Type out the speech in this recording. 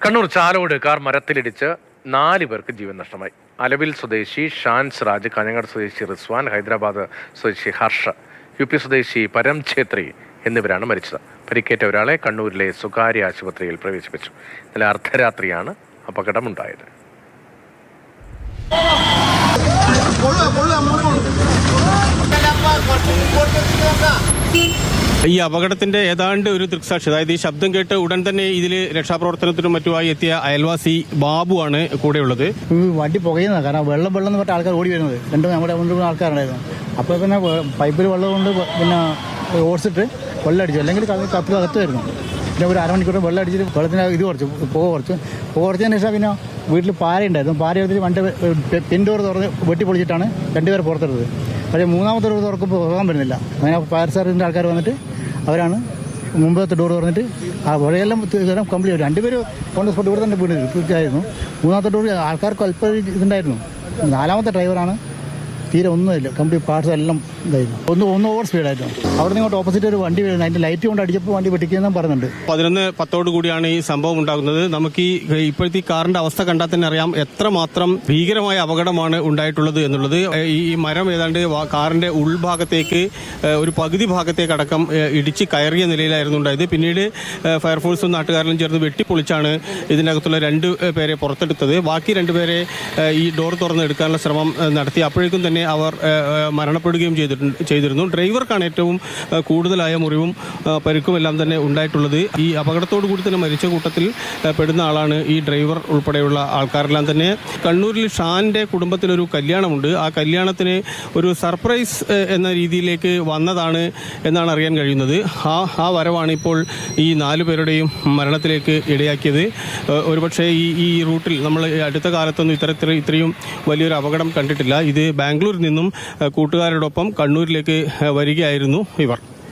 Kannur Chalode car മരത്തിലിടിച്ച് 4 പേർക്ക് ജീവൻ നഷ്ടമായി. അലവിൽ സ്വദേശി ഷാൻസ് രാജ്, കാഞ്ഞങ്ങാട് സ്വദേശി റിസ്വാൻ, ഹൈദരാബാദ് സ്വദേശി ഹർഷ, UP സ്വദേശി പരം ഛേത്രി എന്നിവരാണ് മരിച്ചത്. പരിക്കേറ്റ ഒരാളെ കണ്ണൂരിലെ സ്വകാര്യ ആശുപത്രിയിൽ പ്രവേശിപ്പിച്ചു. ഇന്നലെ അർദ്ധരാത്രിയാണ് അപകടമുണ്ടായത്. ഈ അപകടത്തിന്റെ ഏതാണ്ട് ഒരു ദൃക്സാക്ഷി, അതായത് ഈ ശബ്ദം കേട്ട് ഉടൻ തന്നെ ഇതിൽ രക്ഷാപ്രവർത്തനത്തിനും മറ്റുമായി എത്തിയ അയൽവാസി ബാബുവാണ് കൂടെയുള്ളത്. വണ്ടി പുകയുന്നത്, കാരണം വെള്ളം എന്ന് പറഞ്ഞ ആൾക്കാർ ഓടി വരുന്നത് രണ്ടും നമ്മുടെ മുന്നിൽ ആൾക്കാരുണ്ടായിരുന്നു. അപ്പോൾ പിന്നെ പൈപ്പിൽ വെള്ളം കൊണ്ട് പിന്നെ ഓടിച്ചിട്ട് വെള്ളം അടിച്ചു, അല്ലെങ്കിൽ കത്ത് വരുന്നു. പിന്നെ ഒരു അരമണിക്കൂർ വെള്ളം അടിച്ചിട്ട് വെള്ളത്തിന് ഇത് പുക കുറച്ചതിന് ശേഷം പിന്നെ വീട്ടിൽ പാര ഉണ്ടായിരുന്നു. പാര എടുത്തിട്ട് വണ്ടി പിൻഡോർ തുറന്ന് വെട്ടിപ്പൊളിച്ചിട്ടാണ് 2 പേരെ പുറത്തെടുത്തത്. പക്ഷേ 3ാമത്തെ ഡോർ തുറക്കുമ്പോൾ പോകാൻ പറ്റുന്നില്ല. അങ്ങനെ ഫയർ സർവീസിൻ്റെ ആൾക്കാർ വന്നിട്ട് അവരാണ് മുമ്പത്തെ ഡോർ തുറന്നിട്ട് ആ പുഴയെല്ലാം കംപ്ലീറ്റ് 2 പേര് ഓൺ സ്പോട്ട് ഇവിടെ തന്നെ വീണിരുന്നു. 3ാമത്തെ ഡോർ ആൾക്കാർക്ക് അല്പം ഇതുണ്ടായിരുന്നു. 4ാമത്തെ ഡ്രൈവറാണ് തീരെ ഒന്നുമില്ല, കംപ്ലീറ്റ് പാർട്സ് എല്ലാം ഇതായിരുന്നു. ഒന്ന് ഓവർ സ്പീഡായിരുന്നു. അവിടെ നിന്ന് ഇങ്ങോട്ട് ഓപ്പോസിറ്റ് ഒരു വണ്ടി വീഴുന്നത്, അതിൻ്റെ ലൈറ്റ് കൊണ്ട് അടിച്ചപ്പോൾ വണ്ടി വെട്ടിക്കുമെന്നും പറയുന്നുണ്ട്. 11:10 കൂടിയാണ് ഈ സംഭവം ഉണ്ടാകുന്നത്. നമുക്ക് ഈ ഇപ്പോഴത്തെ കാറിന്റെ അവസ്ഥ കണ്ടാൽ തന്നെ അറിയാം എത്രമാത്രം ഭീകരമായ അപകടമാണ് ഉണ്ടായിട്ടുള്ളത് എന്നുള്ളത്. ഈ മരം ഏതാണ്ട് കാറിന്റെ ഉൾഭാഗത്തേക്ക് ഒരു പകുതി ഭാഗത്തേക്ക് അടക്കം ഇടിച്ച് കയറിയ നിലയിലായിരുന്നു ഉണ്ടായത്. പിന്നീട് ഫയർഫോഴ്സും നാട്ടുകാരും ചേർന്ന് വെട്ടിപ്പൊളിച്ചാണ് ഇതിനകത്തുള്ള 2 പേരെ പുറത്തെടുത്തത്. ബാക്കി 2 പേരെ ഈ ഡോർ തുറന്ന് എടുക്കാനുള്ള ശ്രമം നടത്തി. അപ്പോഴേക്കും തന്നെ അവർ മരണപ്പെടുകയും ചെയ്തിരുന്നു. ഡ്രൈവർക്കാണ് ഏറ്റവും കൂടുതലായ മുറിവും പരുക്കുമെല്ലാം തന്നെ ഉണ്ടായിട്ടുള്ളത്. ഈ അപകടത്തോടു കൂടി തന്നെ മരിച്ച കൂട്ടത്തിൽ പെടുന്ന ആളാണ് ഈ ഡ്രൈവർ ഉൾപ്പെടെയുള്ള ആൾക്കാരെല്ലാം തന്നെ. കണ്ണൂരിൽ ഷാന്റെ കുടുംബത്തിലൊരു കല്യാണമുണ്ട്. ആ കല്യാണത്തിന് ഒരു സർപ്രൈസ് എന്ന രീതിയിലേക്ക് വന്നതാണ് എന്നാണ് അറിയാൻ കഴിയുന്നത്. ആ വരവാണ് ഇപ്പോൾ ഈ 4 പേരുടെയും മരണത്തിലേക്ക് ഇടയാക്കിയത്. ഒരുപക്ഷെ ഈ റൂട്ടിൽ നമ്മൾ അടുത്ത കാലത്തൊന്നും ഇത്രയും വലിയൊരു അപകടം കണ്ടിട്ടില്ല. ഇത് ബാംഗ്ലൂരിൽ നിന്നും കൂട്ടുകാരോടൊപ്പം കണ്ണൂരിലേക്ക് വരികയായിരുന്നു ഇവർ.